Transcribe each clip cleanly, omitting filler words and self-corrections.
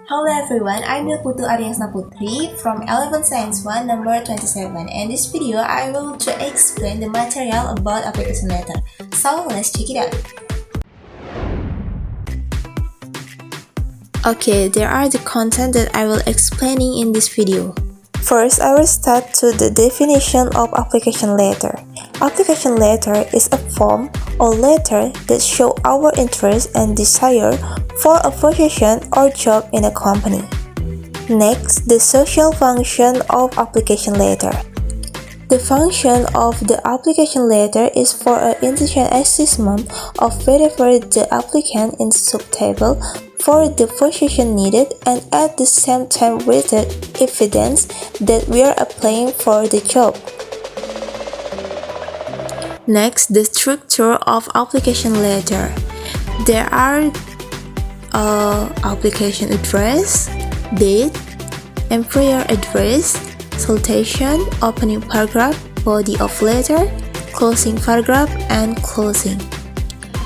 Hello everyone, I'm Putu Aryasna Putri from 11 Science 1 number 27. In this video, I will to explain the material about application letter. So let's check it out. Okay, there are the content that I will explaining in this video. First, I will start to the definition of application letter. Application letter is a form or letter that show our interest and desire for a position or job in a company. Next, the social function of application letter. The function of the application letter is for an intelligent assessment of whether the applicant is suitable for the position needed and at the same time with the evidence that we are applying for the job. Next, the structure of application letter. There are application address, date, employer address, salutation, opening paragraph, body of letter, closing paragraph, and closing.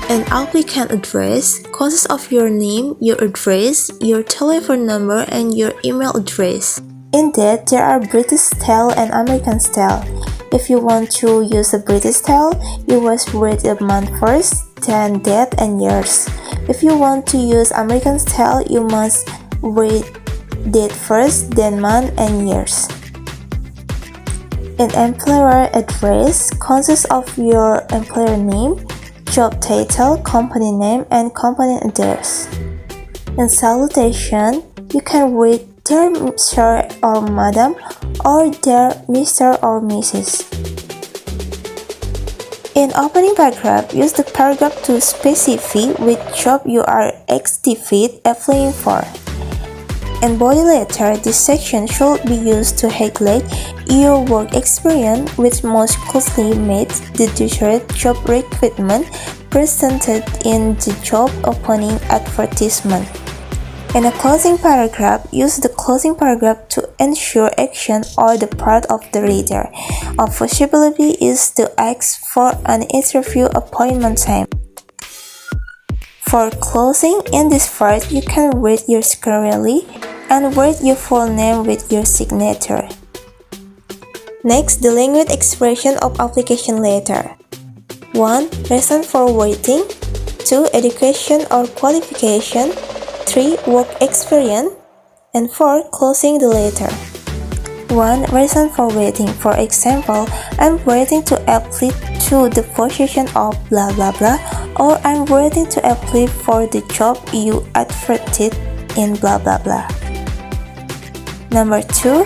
An applicant address consists of your name, your address, your telephone number, and your email address. In that, there are British style and American style. If you want to use the British style, you must read the month first, then date and years. If you want to use American style, you must read date first, then month and years. An employer address consists of your employer name, job title, company name, and company address. In salutation, you can read dear Sir or Madam, or dear Mr. or Mrs. In opening paragraph, use the paragraph to specify which job you are actively applying for. In body letter, this section should be used to highlight your work experience which most closely meets the desired job requirement presented in the job opening advertisement. In a closing paragraph, use the closing paragraph to ensure action or the part of the reader. A possibility is to ask for an interview appointment time. For closing, in this part, you can read your squarely and write your full name with your signature. Next, the language expression of application letter. 1. Reason for waiting. 2. Education or qualification. 3. Work experience. And 4. Closing the letter. 1. Reason for waiting. For example, I'm waiting to apply to the position of blah blah blah, or I'm waiting to apply for the job you advertised in blah blah blah. Number 2.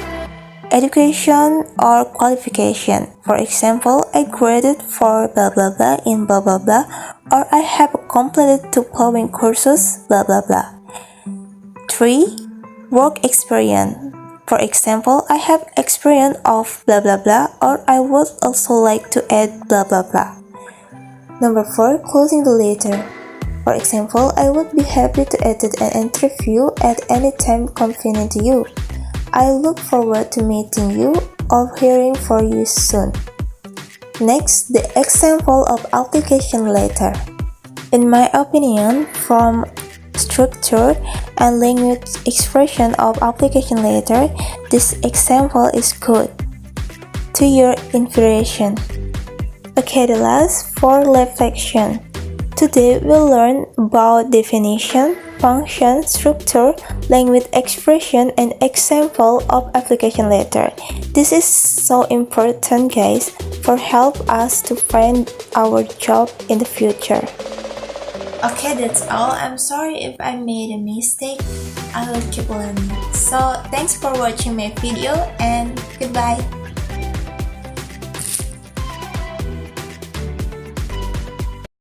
Education or qualification. For example, I graded for blah blah blah in blah blah blah, or I have completed 2 following courses blah blah blah. 3. Work experience. For example, I have experience of blah blah blah, or I would also like to add blah blah blah. Number 4. Closing the letter. For example, I would be happy to attend an interview at any time convenient to you. I look forward to meeting you or hearing from you soon. Next, the example of application letter. In my opinion, from structure and language expression of application letter, this example is good. To your inspiration. Okay, the last 4 reflection. Today we'll learn about definition, function, structure, language expression, and example of application letter. This is so important, guys, for help us to find our job in the future. Okay, that's all. I'm sorry if I made a mistake. I will keep learning. So, thanks for watching my video and goodbye.